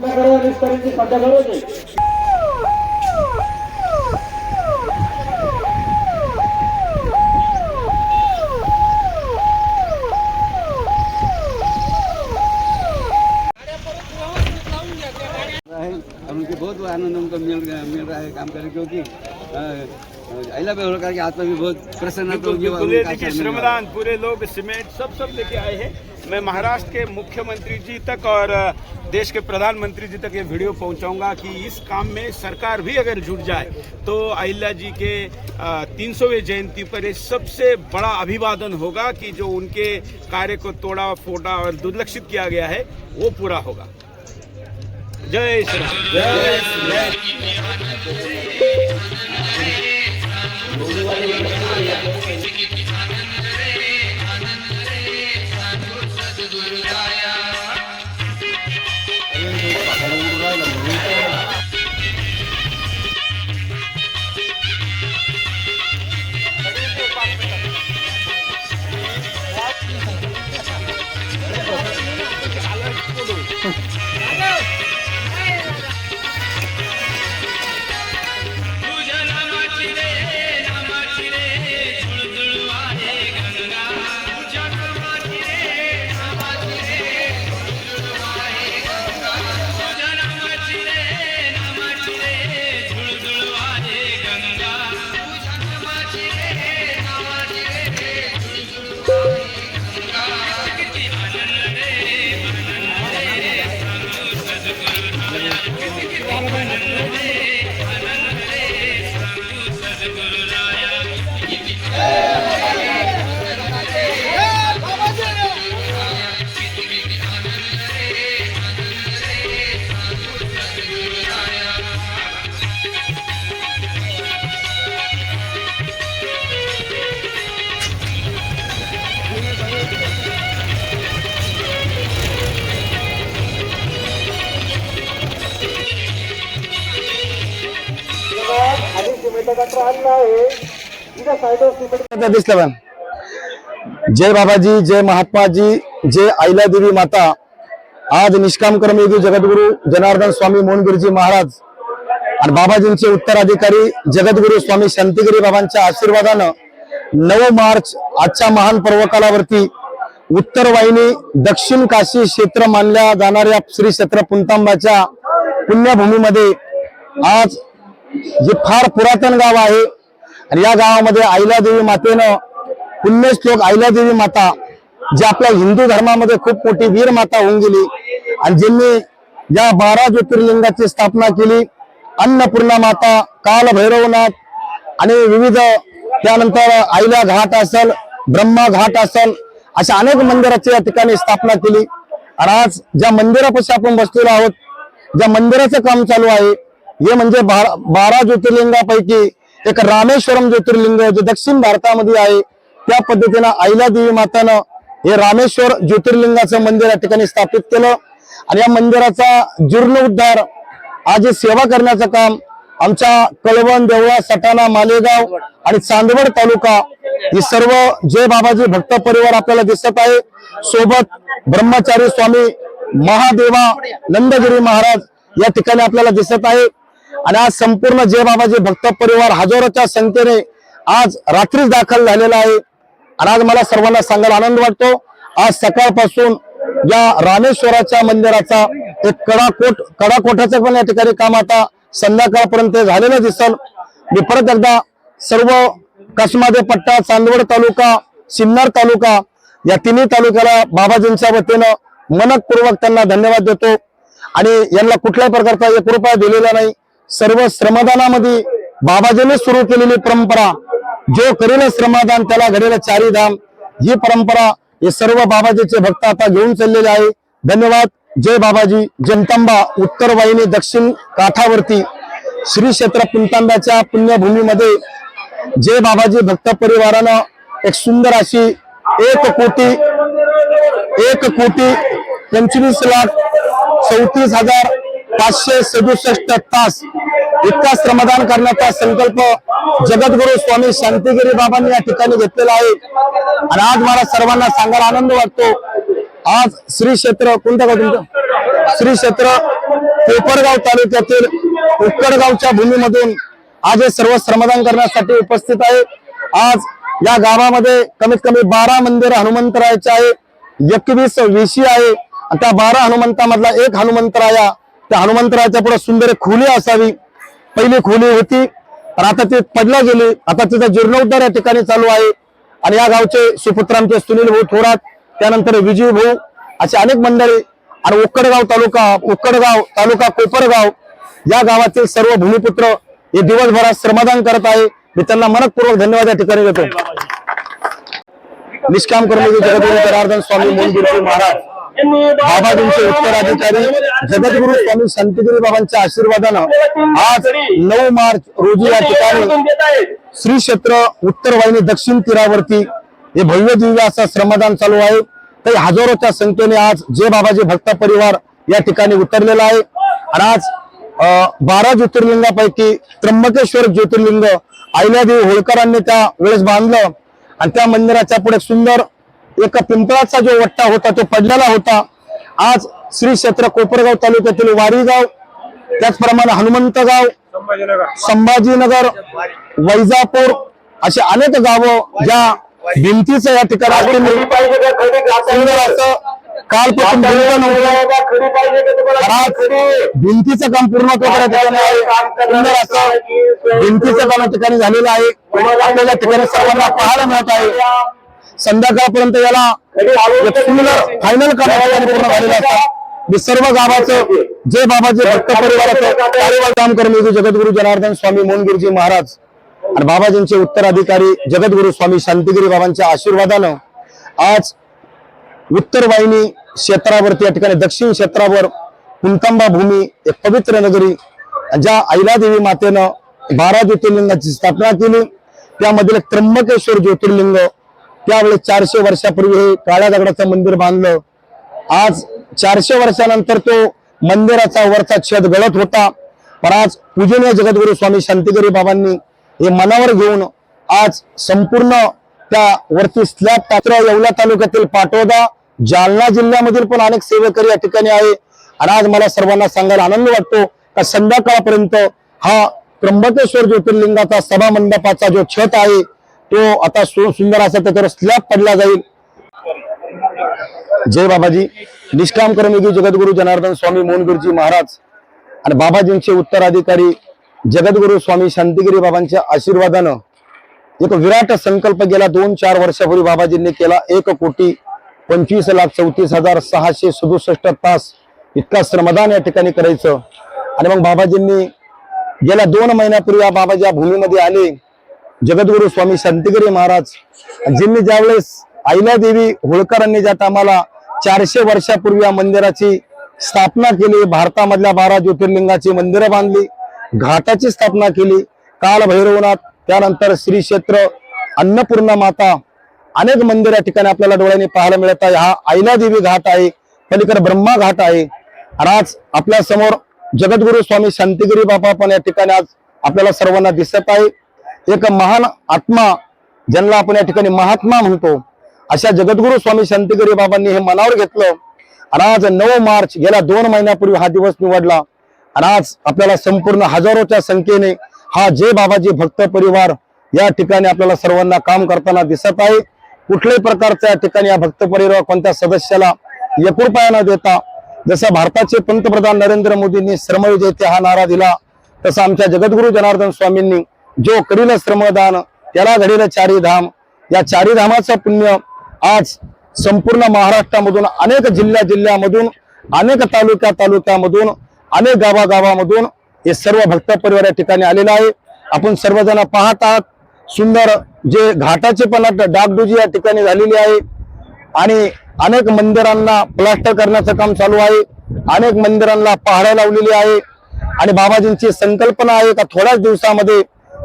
आपल्याकडे निष्कर्षी सध्या करूचे और उनके बहुत आनंद उनको मिल रहा है काम करके, क्योंकि अहिला होलकर के आत्मा भी बहुत प्रसन्न देखिए श्रमदान पूरे लोग सीमेंट सब लेके आए हैं। मैं महाराष्ट्र के मुख्यमंत्री जी तक और देश के प्रधानमंत्री जी तक ये वीडियो पहुंचाऊंगा कि इस काम में सरकार भी अगर जुट जाए तो अहिल्या जी के 300वें जयंती पर ये सबसे बड़ा अभिवादन होगा कि जो उनके कार्य को तोड़ा फोड़ा और दुर्लक्षित किया गया है वो पूरा होगा। जय श्री राम। जय दिसलं जय बाबाजी, जय महात्माजी, जय अहिल्या देवी माता। आज निष्काम कर्मयोगी जगद्गुरु जनार्दन स्वामी मोहनगिरीजी महाराज आणि बाबाजींचे उत्तराधिकारी जगद्गुरु स्वामी शांतिगिरी बाबांच्या आशीर्वादानं 9 मार्च आजच्या महान पर्वकालावरती उत्तर वाहिनी दक्षिण काशी क्षेत्र मानल्या जाणाऱ्या श्री क्षेत्र पुंतांबाच्या पुण्यभूमीमध्ये आज जे फार पुरातन गाव आहे आणि या गावामध्ये अहिल्या देवी मातेनं पुण्यश्लोक अहिल्या देवी माता जी आपल्या हिंदू धर्मामध्ये खूप मोठी वीर माता होऊन गेली आणि ज्यांनी या 12 ज्योतिर्लिंगाची स्थापना केली, अन्नपूर्णा माता, काल भैरवनाथ आणि विविध त्यानंतर अहिल्या घाट असेल, ब्रह्मा घाट असेल, अशा अनेक मंदिराची या ठिकाणी स्थापना केली। आणि आज ज्या मंदिरापाशी आपण बसलेलो आहोत, ज्या मंदिराचं काम चालू आहे हे म्हणजे 12 ज्योतिर्लिंगापैकी एक रामेश्वरम ज्योतिर्लिंग जे दक्षिण भारतामध्ये आहे, त्या पद्धतीने अहिल्या देवी मातानं हे रामेश्वर ज्योतिर्लिंगाचं मंदिर या ठिकाणी स्थापित केलं आणि या मंदिराचा जीर्णोद्धार आज सेवा करण्याचं काम आमच्या कळवण, देवळा, सटाणा, मालेगाव आणि चांदवड तालुका हे सर्व जय बाबाजी भक्त परिवार आपल्याला दिसत आहे। सोबत ब्रह्मचारी स्वामी महादेवा नंदगिरी महाराज या ठिकाणी आपल्याला दिसत आहे आणि आज संपूर्ण जय बाबाजी भक्त परिवार हजारोच्या संख्येने आज रात्रीच दाखल झालेला आहे। आणि आज मला सर्वांना सांगायला आनंद वाटतो, आज सकाळपासून या रामेश्वराच्या मंदिराचा एक कडाकोठाचं पण या ठिकाणी काम आता संध्याकाळपर्यंत झालेलं दिसल। मी परत एकदा सर्व कसमादे पट्टा, चांदवड तालुका, सिन्नर तालुका या तिन्ही तालुक्याला बाबाजींच्या वतीनं मनपूर्वक त्यांना धन्यवाद देतो आणि यांना कुठल्याही प्रकारचा 1 रुपया दिलेला नाही। सर्व श्रमदानामध्ये बाबाजींनी सुरू केलेली परंपरा, जो करेल श्रमदान त्याला घडेल 4 धाम, ही परंपरा हे सर्व बाबाजीचे भक्त आता घेऊन चाललेले आहे। धन्यवाद। जय बाबाजी। जनतांबा उत्तर वाहिनी दक्षिण काठावरती श्री क्षेत्र पुंतांबाच्या पुण्यभूमीमध्ये जय बाबाजी भक्त परिवारानं एक सुंदर अशी 1 कोटी 25,34,567 तास इतका श्रमदान करण्याचा संकल्प जगद्गुरु स्वामी शांतिगिरी बाबांनी या ठिकाणी घेतलेला आहे। आणि आज मला सर्वांना सांगायला आनंद वाटतो, आज श्री क्षेत्र कोणतं का तुमचं श्री क्षेत्र कोपरगाव तालुक्यातील उक्कडगावच्या भूमीमधून आज हे सर्व श्रमदान करण्यासाठी उपस्थित आहे। आज या गावामध्ये कमीत कमी 12 मंदिर हनुमंतरायाचे आहे, 21 वेशी आहे। त्या 12 हनुमंतामधला एक हनुमंतराया, त्या हनुमंतरायाच्या पुढे सुंदर खोली असावी, पहिली खोली होती पण आता ती पडल्या गेली। आता तिचा जीर्णोद्धार या ठिकाणी चालू आहे आणि या गावचे सुपुत्र आमचे सुनील भाऊ थोरात, त्यानंतर विजय भाऊ, असे अनेक मंडळी आणि उक्कडगाव तालुका कोपरगाव या गावातील सर्व भूमिपुत्र हे दिवसभरात श्रमदान करत आहे। मी त्यांना मनपूर्वक धन्यवाद या ठिकाणी देतो। निष्काम कर्मयोगी जगद्गुरु जनार्दन स्वामी मोहनगिरी महाराज बाबाजींचे उत्तराधिकारी जगद्गुरु स्वामी शांतिगिरी बाबांच्या आशीर्वादानं आज 9 मार्च रोजी या ठिकाणी श्री क्षेत्र उत्तर वाहिनी दक्षिण तीरावरती हे भव्य दिव्य असं श्रमदान चालू आहे। काही हजारोच्या संख्येने आज जय बाबाजी भक्त परिवार या ठिकाणी उतरलेला आहे आणि आज 12 ज्योतिर्लिंगापैकी त्र्यंबकेश्वर ज्योतिर्लिंग अहिल्यादेवी होळकरांनी त्या वेळेस बांधलं आणि त्या मंदिराच्या पुढे सुंदर एक पिंपळाचा जो वट्टा होता तो पडलेला होता। आज श्री क्षेत्र कोपरगाव तालुक्यातील वारीगाव, त्याचप्रमाणे हनुमंतगाव, संभाजीनगर, वैजापूर असे अनेक गावं ज्या भिंतीचं या ठिकाणी सुंदर असं कालपासून भिंतीचं काम पूर्ण सुंदर असं भिंतीचं काम ठिकाणी झालेलं आहे। आपल्याला ठिकाणी सर्वांना पाहायला मिळत आहे। संध्याकाळपर्यंत याला सुंदर फायनल पूर्ण झालेलं असतात। मी सर्व गावाचं जय बाबाजी भक्त परिवाराचं काम कर्मयोगी जगद्गुरु जनार्दन स्वामी मोहनगिरीजी महाराज आणि बाबाजींचे उत्तराधिकारी जगद्गुरु स्वामी शांतिगिरी बाबांच्या आशीर्वादानं आज उत्तर वाहिनी क्षेत्रावरती या ठिकाणी दक्षिण क्षेत्रावर कुंतांबा भूमी एक पवित्र नगरी, ज्या अहिल्यादेवी मातेनं 12 ज्योतिर्लिंगाची स्थापना केली, त्यामधील एक त्र्यंबकेश्वर ज्योतिर्लिंग त्यावेळेस 400 वर्षापूर्वी हे काळ्या दगडाचं मंदिर बांधलं। आज 400 वर्षानंतर तो मंदिराचा वरचा छत गळत होता, पण आज पूजनीय जगद्गुरु स्वामी शांतिगिरी बाबांनी हे मनावर घेऊन आज संपूर्ण त्या वरती स्लॅब टाकलं। येवला तालुक्यातील पाटोदा, जालना जिल्ह्यामधील पण अनेक सेवेकरी या ठिकाणी आहे आणि आज मला सर्वांना सांगायला आनंद वाटतो का संध्याकाळपर्यंत हा त्र्यंबकेश्वर ज्योतिर्लिंगाचा सभा मंडपाचा जो छत आहे तो आता सुंदर असा त्याच्यावर स्लॅब पडला जाईल। जय बाबाजी। निष्काम कर्मयोगी जगद्गुरु जनार्दन स्वामी मोहनगिरीजी महाराज आणि बाबाजींचे उत्तराधिकारी जगद्गुरु स्वामी शांतिगिरी बाबांच्या आशीर्वादानं एक विराट संकल्प गेला 2-4 वर्षापूर्वी बाबाजींनी केला। 1,25,34,667 तास इतका श्रमदान या ठिकाणी करायचं आणि मग बाबाजींनी गेल्या 2 महिन्यापूर्वी या बाबाजी या भूमीमध्ये आले। जगद्गुरु स्वामी शांतिगिरी महाराज ज्यांनी ज्यावेळेस अहिल्यादेवी होळकरांनी ज्या टायमाला 400 वर्षापूर्वी या मंदिराची स्थापना केली, भारतामधल्या 12 ज्योतिर्लिंगाची मंदिरं बांधली, घाटाची स्थापना केली, काल भैरवनाथ, त्यानंतर श्री क्षेत्र अन्नपूर्णा माता, अनेक मंदिर या ठिकाणी आपल्याला डोळ्यांनी पाहायला मिळत आहे। हा अहिल्यादेवी घाट आहे, पलीकडे ब्रह्मा घाट आहे आणि आज आपल्या समोर जगद्गुरु स्वामी शांतिगिरी बाबा पण या ठिकाणी आज आपल्याला सर्वांना दिसत आहे। एक महान आत्मा ज्यांना आपण या ठिकाणी महात्मा म्हणतो अशा जगद्गुरु स्वामी शांतिगिरी बाबांनी हे मनावर घेतलं आणि आज 9 मार्च गेल्या 2 महिन्यापूर्वी हा दिवस निवडला आणि आज आपल्याला संपूर्ण हजारोच्या संख्येने हा जय बाबाजी भक्त परिवार या ठिकाणी आपल्याला सर्वांना काम करताना दिसत आहे। कुठल्याही प्रकारच्या या ठिकाणी या भक्त परिवार कोणत्या सदस्याला ₹1 न देता, जसं भारताचे पंतप्रधान नरेंद्र मोदींनी श्रमयोगी जयते हा नारा दिला, तसं आमच्या जगद्गुरु जनार्दन स्वामींनी जो करील श्रमदान त्याला घडील 4 धाम, या 4 धामाचं पुण्य आज संपूर्ण महाराष्ट्रामधून अनेक जिल्ह्यामधून अनेक तालुक्यामधून अनेक गावागावामधून हे सर्व भक्त परिवार या ठिकाणी आलेला आहे। आपण सर्वजण पाहत आहात सुंदर जे घाटाचे पण डागडुजी या ठिकाणी झालेली आहे आणि अनेक मंदिरांना प्लास्टर करण्याचं काम चालू आहे, अनेक मंदिरांना पहाड्या लावलेली आहे आणि बाबाजींची संकल्पना आहे का थोड्याच दिवसामध्ये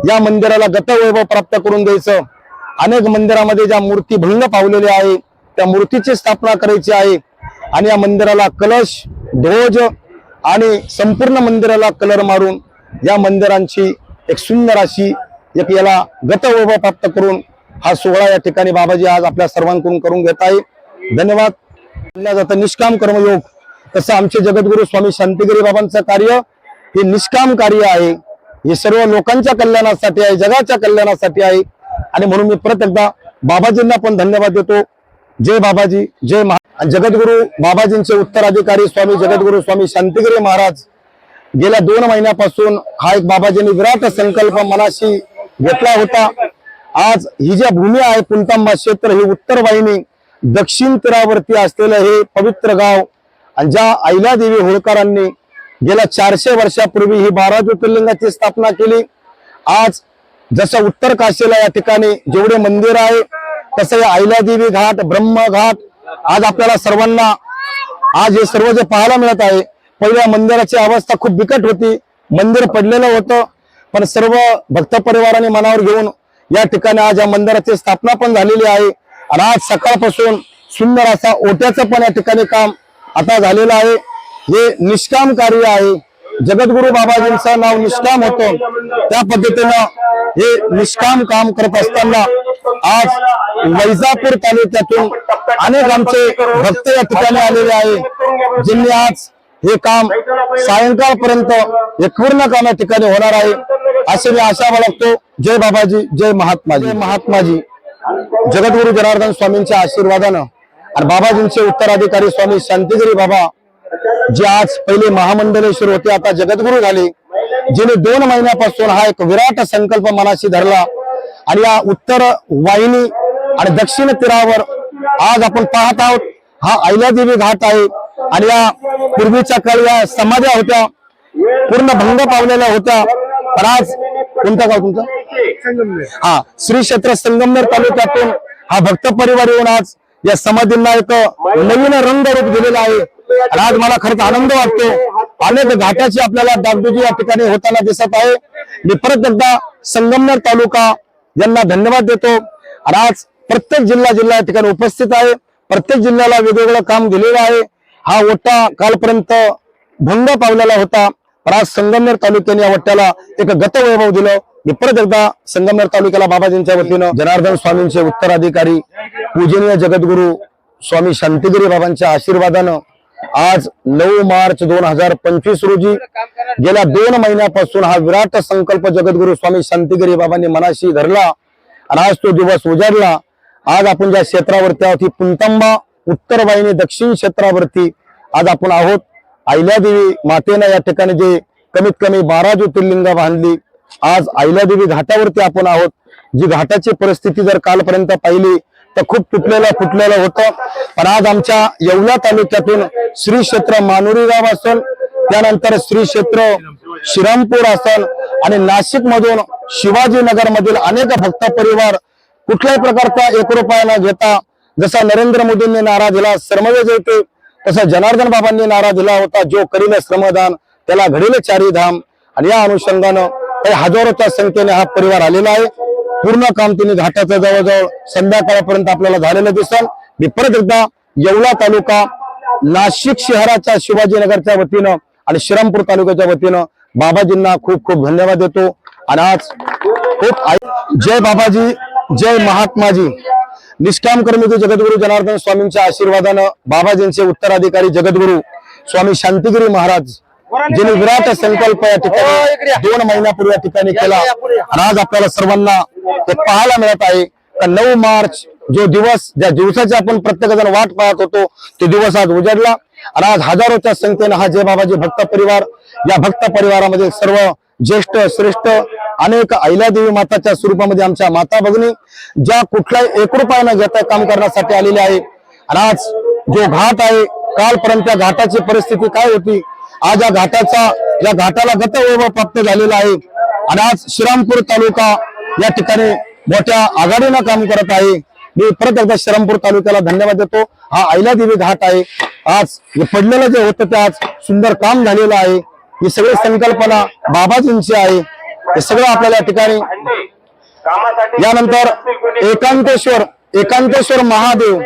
या मंदिराला गतवैभव प्राप्त करून द्यायचं। अनेक मंदिरामध्ये ज्या मूर्ती भंग पावलेल्या आहे त्या मूर्तीची स्थापना करायची आहे आणि या मंदिराला कलश, ध्वज आणि संपूर्ण मंदिराला कलर मारून या मंदिरांची एक सुंदर अशी एक याला गतवैभव प्राप्त करून हा सोहळा या ठिकाणी बाबाजी आज आपल्या सर्वांकडून करून घेत आहे। धन्यवाद। म्हणलं जातं निष्काम कर्मयोग तसं आमचे जगद्गुरु स्वामी शांतिगिरी बाबांचं कार्य हे निष्काम कार्य आहे, हे सर्व लोकांच्या कल्याणासाठी आहे, जगाच्या कल्याणासाठी आहे. आणि म्हणून मी परत एकदा बाबाजींना पण धन्यवाद देतो. जय बाबाजी, जय जगद्गुरु बाबाजींचे उत्तराधिकारी स्वामी जगद्गुरु स्वामी शांतिगिरी महाराज गेल्या 2 महिन्यापासून हा एक बाबाजींनी विराट संकल्प मनाशी घेतला होता. आज ही जी भूमी आहे पुणतांबा क्षेत्र, ही उत्तर वाहिनी दक्षिण तीरावरती असलेलं हे पवित्र गाव, आणि ज्या अहिल्यादेवी होळकरांनी गेल्या 400 वर्षापूर्वी ही 12 ज्योतिर्लिंगाची स्थापना केली. आज जसं उत्तर काशीला या ठिकाणी जेवढे मंदिर आहे तसं या अहिल्यादेवी घाट, ब्रह्मघाट आज आपल्याला सर्वांना आज हे सर्व जे पाहायला मिळत आहे. पहिल्या मंदिराची अवस्था खूप बिकट होती, मंदिर पडलेलं होतं, पण सर्व भक्त परिवाराने मनावर घेऊन या ठिकाणी आज या मंदिराची स्थापना पण झालेली आहे. आणि आज सकाळपासून सुंदर असा ओट्याचं पण या ठिकाणी काम आता झालेलं आहे. हे निष्काम कार्य आहे. जगद्गुरु बाबाजींचं नाव निष्काम होतं, त्या पद्धतीनं हे निष्काम काम करत असताना आज वैजापूर तालुक्यातून अनेक आमचे भक्त या ठिकाणी आलेले आहे, ज्यांनी आज हे काम सायंकाळपर्यंत हे पूर्ण काम या ठिकाणी होणार आहे असे मी आशा बाळगतो. जय बाबाजी, जय महात्माजी. जय महात्माजी. जगद्गुरु जनार्दन स्वामींच्या आशीर्वादानं आणि बाबाजींचे उत्तराधिकारी स्वामी शांतिगिरी बाबा जे आज पहिले महामंडलेश्वर होते, आता जगद्गुरु झाले, जिने 2 महिन्यापासून हा एक विराट संकल्प मनाशी धरला. आणि या उत्तर वाहिनी आणि दक्षिण तीरावर आज आपण पाहत आहोत हा अहिल्यादेवी घाट आहे. आणि या पूर्वीच्या काळी या समाध्या होत्या, पूर्ण भंग पावलेल्या होत्या. पण आज कोणतं गाव तुमचं? हा, श्री क्षेत्र संगमनेर तालुक्यातून हा भक्त परिवार येऊन आज या समाधींना एक नवीन रंग रूप दिलेला आहे. आणि आज मला खरंच आनंद वाटतो. अनेक घाटाची आपल्याला डागडुजी या ठिकाणी होताना दिसत आहे. मी परत एकदा संगमनेर तालुका यांना धन्यवाद देतो. आणि आज प्रत्येक जिल्हा या ठिकाणी उपस्थित आहे, प्रत्येक जिल्ह्याला वेगवेगळं काम दिलेलं आहे. हा ओटा कालपर्यंत भंग पावलेला होता, पण आज संगमनेर तालुक्याने या ओट्याला एक गतवैभव दिलं. मी परत एकदा संगमनेर तालुक्याला बाबाजींच्या वतीनं जनार्दन स्वामींचे उत्तराधिकारी पूजनीय जगद्गुरु स्वामी शांतिगिरी बाबांच्या आशीर्वादानं आज 9 मार्च 2025 रोजी गेल्या 2 महिन्यापासून हा विराट संकल्प जगद्गुरु स्वामी शांतिगिरी बाबांनी मनाशी धरला आणि आज तो दिवस उजाडला. आज आपण ज्या क्षेत्रावरती आहोत, ही पुणतांबा उत्तर वाहिनी दक्षिण क्षेत्रावरती आज आपण आहोत. अहिल्यादेवी मातेनं या ठिकाणी जे कमीत कमी 12 ज्योतिर्लिंग बांधली, आज अहिल्यादेवी घाटावरती आपण आहोत. जी घाटाची परिस्थिती जर कालपर्यंत पाहिली तर खूप फुटलेलं होतं, पण आज आमच्या येवला तालुक्यातून श्री क्षेत्र मानुरी गाव असेल, त्यानंतर श्री क्षेत्र श्रीरामपूर असेल आणि नाशिक मधून शिवाजीनगर मधील अनेक भक्त परिवार कुठल्याही प्रकारचा 1 रुपया न घेता, जसा नरेंद्र मोदींनी नारा दिला श्रमवे जयते, तसा जनार्दन बाबांनी नारा दिला होता, जो करील श्रमदान त्याला घडेल 4 धाम. आणि या अनुषंगानं काही हजारोच्या संख्येने हा परिवार आलेला आहे. पूर्ण काम त्यांनी घाटाचं जवळजवळ संध्याकाळपर्यंत आपल्याला झालेलं दिसेल. मी परत एकदा येवला तालुका, नाशिक शहराच्या शिवाजीनगरच्या वतीनं आणि श्रीरामपूर तालुक्याच्या वतीनं बाबाजींना खूप खूप धन्यवाद देतो. आणि आज खूप जय बाबाजी, जय महात्माजी. निष्काम कर्मयोगी जगद्गुरु जनार्दन स्वामींच्या आशीर्वादानं बाबाजींचे उत्तराधिकारी जगद्गुरु स्वामी शांतिगिरी महाराज ज्यांनी विराट संकल्प या ठिकाणी 2 महिन्यापूर्वी या ठिकाणी केला. आणि आज आपल्याला सर्वांना ते पाहायला मिळत आहे का 9 मार्च जो दिवस, ज्या दिवसाची आपण प्रत्येक जण वाट पाहत होतो, तो दिवस आज उजाडला. आणि आज हजारोच्या संख्येने हा जय बाबाजी भक्त परिवार, या भक्त परिवारामध्ये सर्व ज्येष्ठ श्रेष्ठ अनेक अहिल्यादेवी माताच्या स्वरूपामध्ये आमच्या माता भगिनी ज्या कुठलाही 1 रुपया न घेता काम करण्यासाठी आलेले आहे. आणि आज जो घाट आहे, कालपर्यंत त्या घाटाची परिस्थिती काय होती, आज या घाटाला गतवैभव प्राप्त झालेला आहे. आणि आज श्रीरामपूर तालुका या ठिकाणी मोठ्या आघाडीनं काम करत आहे. मी परत एकदा श्रीरामपूर तालुक्याला धन्यवाद देतो. हा अहिल्यादेवी घाट आहे. आज हे पडलेलं जे होतं ते आज सुंदर काम झालेलं आहे. ही सगळी संकल्पना बाबाजींची आहे. हे सगळं आपल्याला या ठिकाणी. यानंतर एकांतेश्वर महादेव,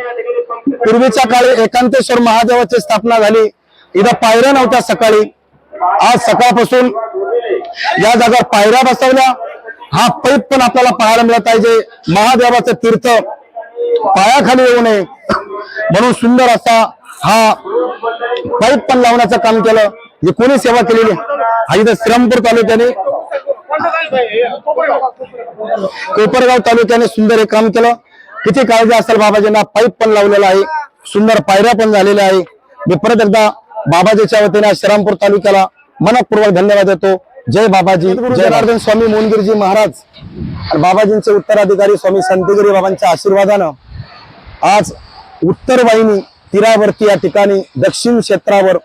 पूर्वीच्या काळी एकांतेश्वर महादेवाची स्थापना झाली. इथं पायऱ्या नव्हत्या सकाळी, आज सकाळपासून या जागा पायऱ्या बसवल्या. हा पैप पण आपल्याला पाहायला मिळत आहे, जे महादेवाचं तीर्थ पायाखाली येऊ नये म्हणून सुंदर असा हा पाईप पण लावण्याचं काम केलं. जे कोणी सेवा केलेली आहे इथं श्रीरामपूर तालुक्याने, कोपरगाव तालुक्याने सुंदर हे काम केलं. किती काळजी असेल बाबाजींना. पाईप पण लावलेला आहे, सुंदर पायऱ्या पण झालेल्या आहे. मी परत एकदा बाबाजीच्या वतीने श्रीरामपूर तालुक्याला मनपूर्वक धन्यवाद देतो. जय बाबाजी. जय जनार्दन स्वामी मोहनगिरीजी महाराज आणि बाबाजींचे उत्तराधिकारी स्वामी संतगिरी बाबांच्या आशीर्वादानं आज उत्तर वाहिनी तीरावरती या ठिकाणी दक्षिण क्षेत्रावर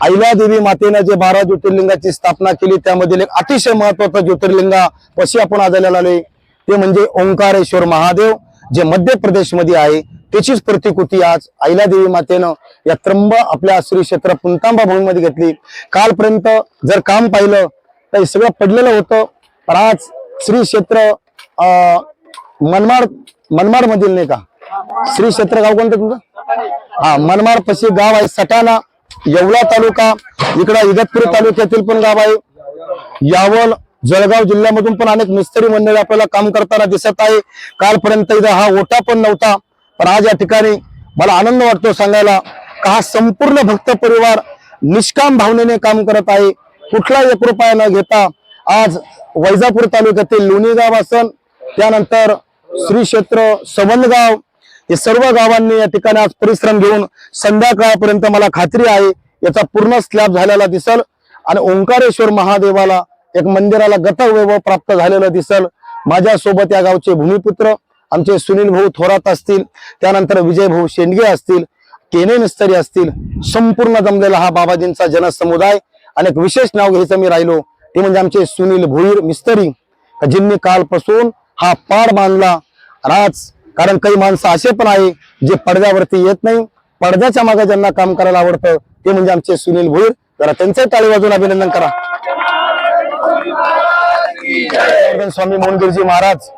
अहिल्यादेवी मातेनं जे 12 ज्योतिर्लिंगाची स्थापना केली त्यामधील एक अतिशय महत्वाचं ज्योतिर्लिंगापाशी आपण आज आलेलो आहे. ते म्हणजे ओंकारेश्वर महादेव, जे मध्य प्रदेश मध्ये आहे. त्याचीच प्रतिकृती आज अहिल्यादेवी मातेनं या त्र्यंब आपल्या श्री क्षेत्र पुंतांबा भूमीमध्ये घेतली. कालपर्यंत जर काम पाहिलं तर हे सगळं पडलेलं होतं, पण आज श्री क्षेत्र मनमाड मधील नाही का, श्री क्षेत्र गाव कोणतं तुमचं? हा, मनमाड पशी गाव आहे. सटाणा येवला तालुका, इकडं इगतपुरी तालुक्यातील पण गाव आहे. यावल जळगाव जिल्ह्यामधून पण अनेक मिस्त्री मंडळी आपल्याला काम करताना दिसत आहे. कालपर्यंत इथं हा ओटा पण नव्हता, पण आज या ठिकाणी मला आनंद वाटतो सांगायला का हा संपूर्ण भक्त परिवार निष्काम भावनेने काम करत आहे. कुठला 1 रुपया न घेता आज वैजापूर तालुक्यातील लोणी गाव असन, त्यानंतर श्री क्षेत्र सवंदगाव, हे सर्व गावांनी या ठिकाणी आज परिश्रम घेऊन संध्याकाळपर्यंत मला खात्री आहे याचा पूर्ण स्लॅब झालेला दिसल आणि ओंकारेश्वर महादेवाला एक मंदिराला गतवैभव प्राप्त झालेलं दिसल. माझ्यासोबत या गावचे भूमिपुत्र आमचे सुनील भाऊ थोरात असतील, त्यानंतर विजय भाऊ शेंडगे असतील, केने मिस्त्री असतील, संपूर्ण जमलेला हा बाबाजींचा जनसमुदाय. आणि एक विशेष नाव घ्यायचं मी राहिलो ते म्हणजे आमचे सुनील भोईर मिस्त्री, ज्यांनी कालपासून हा पाड बांधला. आज कारण काही माणसं असे पण आहे जे पडद्यावरती येत नाही, पडद्याच्या मागे ज्यांना काम करायला आवडतं ते म्हणजे आमचे सुनील भोईर. जरा त्यांचंही टाळी वाजून अभिनंदन करा. स्वामी मोहनगिरीजी महाराज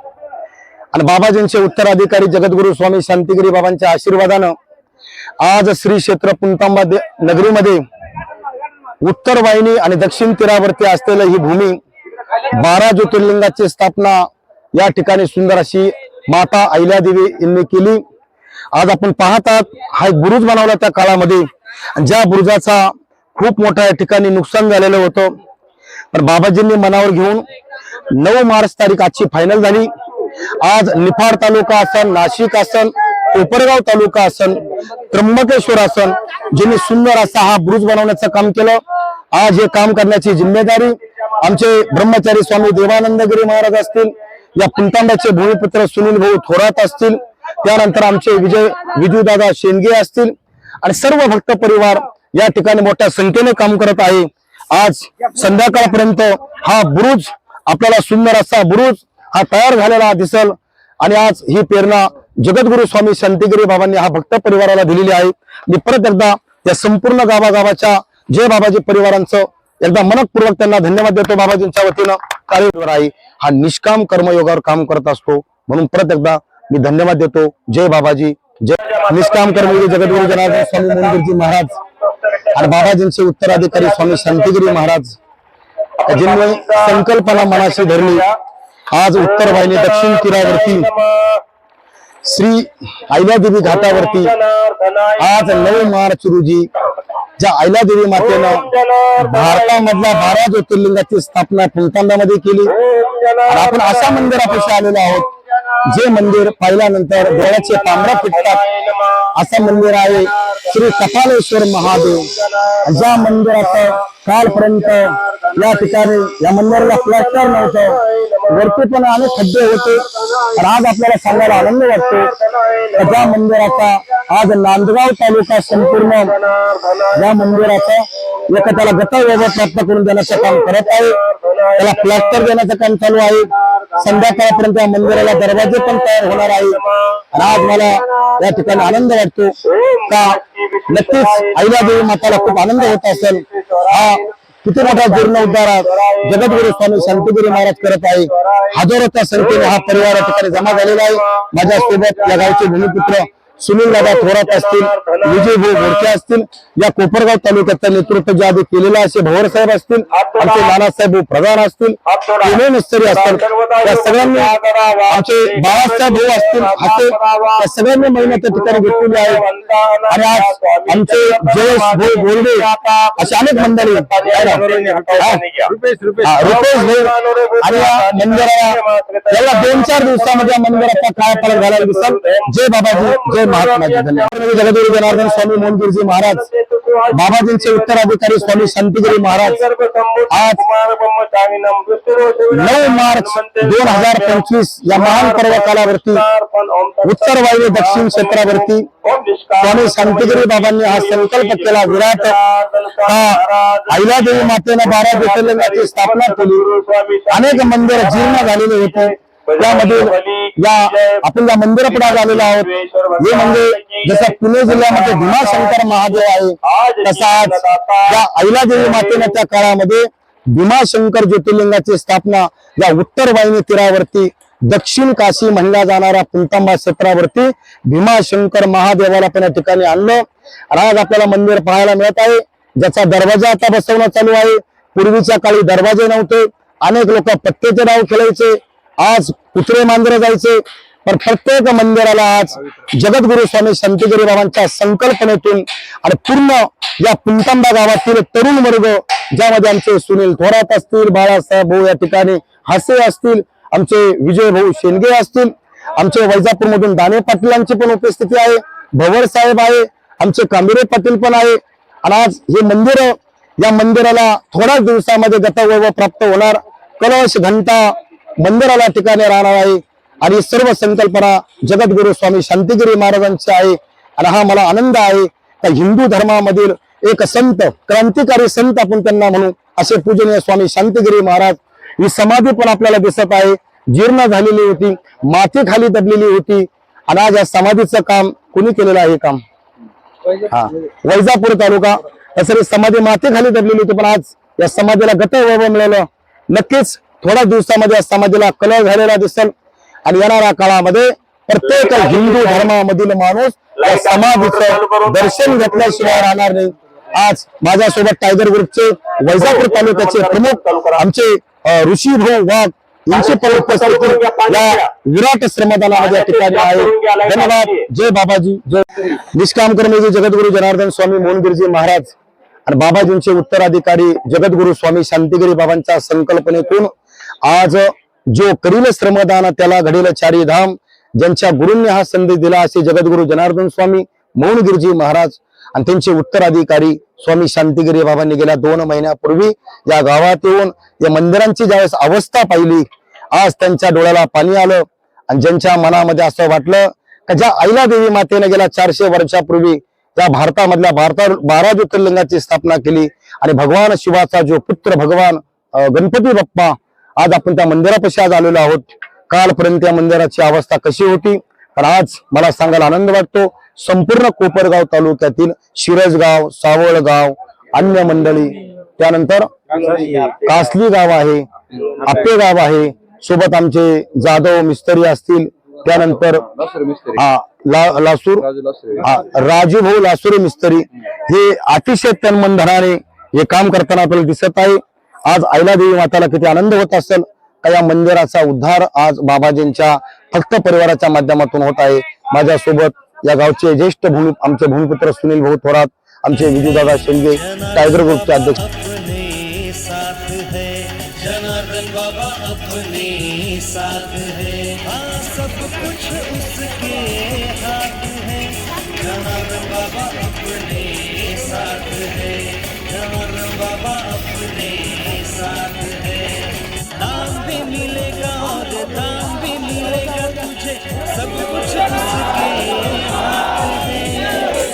आणि बाबाजींचे उत्तराधिकारी जगद्गुरु स्वामी शांतिगिरी बाबांच्या आशीर्वादानं आज श्री क्षेत्र पुंतांबा नगरीमध्ये उत्तर वाहिनी आणि दक्षिण तीरावरती असलेली ही भूमी 12 ज्योतिर्लिंगाची स्थापना या ठिकाणी सुंदर अशी माता अहिल्यादेवी यांनी केली. आज आपण पाहतात हा एक बुरुज बनवला त्या काळामध्ये, ज्या बुरुजाचा खूप मोठ्या ठिकाणी नुकसान झालेलं होतं, पण बाबाजींनी मनावर घेऊन 9 मार्च तारीख आजची फायनल झाली. आज निफाड तालुका असन, नाशिक असन, कोपरगाव तालुका असन, त्र्यंबकेश्वर असन, ज्यांनी सुंदर असा हा बुरुज बनवण्याचं काम केलं. आज हे काम करण्याची जिम्मेदारी आमचे ब्रह्मचारी स्वामी देवानंदगिरी महाराज असतील, या पुंतांब्याचे भूमिपुत्र सुनील भाऊ थोरात असतील, त्यानंतर आमचे विजूदादा शेंडगे असतील आणि सर्व भक्त परिवार या ठिकाणी मोठ्या संख्येने काम करत आहे. आज संध्याकाळपर्यंत हा बुरुज आपल्याला सुंदर असा बुरुज हा तयार झालेला दिसल. आणि आज ही प्रेरणा जगद्गुरु स्वामी शांतिगिरी बाबांनी हा भक्त परिवाराला दिलेली आहे. मी परत एकदा या संपूर्ण गावागावाच्या जय बाबाजी परिवारांचं एकदा मनपूर्वक त्यांना धन्यवाद देतो. बाबाजींच्या वतीनं कार्यवर आहे हा निष्काम कर्मयोगावर काम करत असतो, म्हणून परत एकदा मी धन्यवाद देतो. जय बाबाजी. जय निष्काम कर्मयोगी जगद्गुरु जनार्दन स्वामी मोहनगिरीजी महाराज आणि बाबाजींचे उत्तराधिकारी स्वामी शांतिगिरी महाराज, ज्यांनी संकल्पना मनाशी धरली. आज उत्तर वाहिनी दक्षिण तीरावरती श्री अहिल्यादेवी घाटावरती आज 9 मार्च रोजी ज्या अहिल्यादेवी मातेनं भारतामधल्या 12 ज्योतिर्लिंगाची स्थापना पुंतांब्यामध्ये केली. आपण अशा मंदिरापाशी आलेलो आहोत जे मंदिर पाहिल्यानंतर डोळ्याचे पांढरा फिटतात असं मंदिर आहे श्री कपालेश्वर महादेव. ज्या मंदिराचं कालपर्यंत या ठिकाणी या मंदिराला प्लॅस्टर नव्हतं, वरती पण अनेक खड्डे होते. तर आज आपल्याला सांगायला आनंद वाटतो त्या मंदिराचा आज नांदगाव तालुका संपूर्ण या मंदिराचा एक त्याला गतवैभव प्राप्त करून देण्याचं काम करत आहे. त्याला प्लॅस्टर देण्याचं काम चालू आहे. संध्याकाळपर्यंत या मंदिराला दरवाजे पण तयार होणार आहे. आज मला या ठिकाणी आनंद वाटतो का नक्कीच अहिल्यादेवी माताला खूप आनंद होत असेल. हा किती मोठा जीर्णोद्धार जगद्गुरु स्वामी शांतिगिरी महाराज करत आहे. हजारोच्या संख्येने हा परिवार या ठिकाणी जमा झालेला आहे. माझ्यासोबत या गावचे भूमिपुत्र सुनील दादा थोरात असतील, विजय भाऊ घोडके असतील, या कोपरगाव तालुक्याचं नेतृत्व जे आधी केलेलं असे भवर साहेब असतील, आमचे नानासाहेब प्रधान असतील, विनय मिस्त्री असतील, या सगळ्यांनी आमचे बाळासाहेब भाऊ असतील, असे या सगळ्यांनी मेहनत त्या ठिकाणी घेतलेली आहे. आणि आज आमचे जयेश भाऊ बोर्डे अशी अनेक मंडळी रुपेश भाऊ आणि या मंदिराला याला 2-4 दिवसामध्ये या मंदिराचा काय फरक घालायला दिसेल. जय बाबाजी, जय महात्माजी. धन्यवाद. जगद्गुरु जनार्दन स्वामी मोहनगिरीजी महाराज, बाबाजींचे उत्तराधिकारी स्वामी शांतिगिरी महाराज आज 9 मार्च 2025 या महान पर्व कालावरती उत्तर वायव्य दक्षिण क्षेत्रावरती स्वामी शांतिगिरी बाबांनी हा संकल्प केला. विराट अहिल्यादेवी मातेने 12 ज्योतिर्लिंगाची स्थापना केली. अनेक मंदिर जीर्ण झालेले होते. त्यामध्ये या आपण या मंदिरापुढे आलेलो आहोत. हे म्हणजे जसं पुणे जिल्ह्यामध्ये भीमाशंकर महादेव आहे, तसा आज या अहिल्यादेवी मातेने त्या काळामध्ये भीमाशंकर ज्योतिर्लिंगाची स्थापना या उत्तर वाहिनी तीरावरती दक्षिण काशी म्हणल्या जाणाऱ्या पुंतांबा क्षेत्रावरती भीमाशंकर महादेवाला पण या ठिकाणी आणलं. आणि आज आपल्याला मंदिर पाहायला मिळत आहे, ज्याचा दरवाजा आता बसवणं चालू आहे. पूर्वीच्या काळी दरवाजे नव्हते, अनेक लोक पत्त्याचे डाव खेळायचे, आज कुत्रे मांजरे जायचे. पण प्रत्येक मंदिराला आज जगद्गुरु स्वामी शांतिगिरी बाबांच्या संकल्पनेतून आणि पूर्ण या पुंतांबा गावातील तरुण वर्ग, ज्यामध्ये आमचे सुनील थोरात असतील, बाळासाहेब भाऊ या ठिकाणी हासे असतील, आमचे विजय भाऊ शेंडगे असतील, आमचे वैजापूर मधून दाने पाटील यांची पण उपस्थिती आहे, भवर साहेब आहे, आमचे कांबिरे पाटील पण आहे. आणि आज हे मंदिर, या मंदिराला थोड्याच दिवसामध्ये गतवैभव प्राप्त होणार. कलश घंटा मंदिराला ठिकाणी राहणार आहे. आणि सर्व संकल्पना जगद्गुरु स्वामी शांतिगिरी महाराजांची आहे. आणि हा मला आनंद आहे त्या हिंदू धर्मामधील एक संत, क्रांतिकारी संत आपण त्यांना म्हणू, असे पूजनीय स्वामी शांतिगिरी महाराज. ही समाधी पण आपल्याला दिसत आहे, जीर्ण झालेली होती, माती खाली दबलेली होती. आणि आज या समाधीचं काम कोणी केलेलं आहे? काम वैजापूर तालुका. तसं समाधी माती खाली दबलेली होती, पण आज या समाधीला गतवैभव मिळालं. नक्कीच थोड्या दिवसामध्ये या समाधीला कलर झालेला दिसेल. आणि येणाऱ्या काळामध्ये प्रत्येक हिंदू धर्मामधील माणूस या समाधीचं दर्शन घेतल्याशिवाय राहणार नाही. आज माझ्यासोबत टायगर ग्रुपचे वैजापूर तालुक्याचे प्रमुख आमचे ऋषी भाऊ वाघ यांची पण उपस्थिती या विराट श्रमदानामध्ये या ठिकाणी आहे. धन्यवाद. जय बाबाजी, जय निष्कामकर्मी जगद्गुरु जनार्दन स्वामी मोहनगिरीजी महाराज आणि बाबाजींचे उत्तराधिकारी जगद्गुरु स्वामी शांतिगिरी बाबांच्या संकल्पनेतून आज जो करील श्रमदान त्याला घडेल चारी धाम, ज्यांच्या गुरूंनी हा संदेश दिला असे जगद्गुरु जनार्दन स्वामी मोहनगिरीजी महाराज आणि त्यांचे उत्तराधिकारी स्वामी शांतिगिरी बाबांनी गेल्या 2 महिन्यापूर्वी या गावात येऊन या मंदिरांची ज्यावेळेस अवस्था पाहिली, आज त्यांच्या डोळ्याला पाणी आलं. आणि ज्यांच्या मनामध्ये असं वाटलं की ज्या अहिल्यादेवी मातेने गेल्या 400 वर्षापूर्वी या भारतामधल्या 12 ज्योतिर्लिंगाची स्थापना केली आणि भगवान शिवाचा जो पुत्र भगवान गणपती बाप्पा, आज आपण त्या मंदिरापाशी आज आलेलो आहोत. कालपर्यंत या मंदिराची अवस्था कशी होती, पण आज मला सांगायला आनंद वाटतो. संपूर्ण कोपरगाव तालुक्यातील शिरसगाव, सावळगाव, अन्य मंडळी, त्यानंतर कासली गाव आहे, आपे गाव आहे, सोबत आमचे जाधव मिस्त्री असतील, त्यानंतर लासूर राजूभाऊ लासुरे मिस्त्री, हे अतिशय तनमन धनाने हे काम करताना आपल्याला दिसत आहे. आज अहिल्यादेवी माताला किती आनंद होत असेल का या मंदिराचा उद्धार आज बाबाजींच्या भक्त परिवाराच्या माध्यमातून होत आहे. माझ्यासोबत या गावचे ज्येष्ठ आमचे भूमिपुत्र सुनील भाऊ थोरात, आमचे विजयदादा शेंडगे, टायगर ग्रुपचे अध्यक्ष. जनार्दन बाबा अपने साथ है, सब कुछ उसके हाथ है. जनार्दन बाबा अपने साथ है, जनार्दन बाबा अपने साथ है. दाम भी मिलेगा और दाम भी मिलेगा तुझे, सब कुछ उसके हाथ है,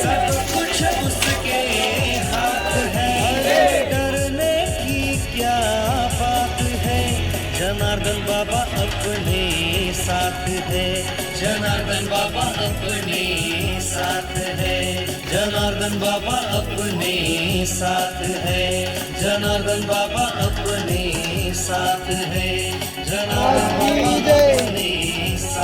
सब कुछ उसके हाथ है. डरने की क्या बात है, जनार्दन बाबा अपने साथ है. जनार्दन बाबा अपने साथ है, जनार्दन बाबा अपने साथ है, जनार्दन बाबा अपने साथ है, जनार्दन बाबा अपने साथ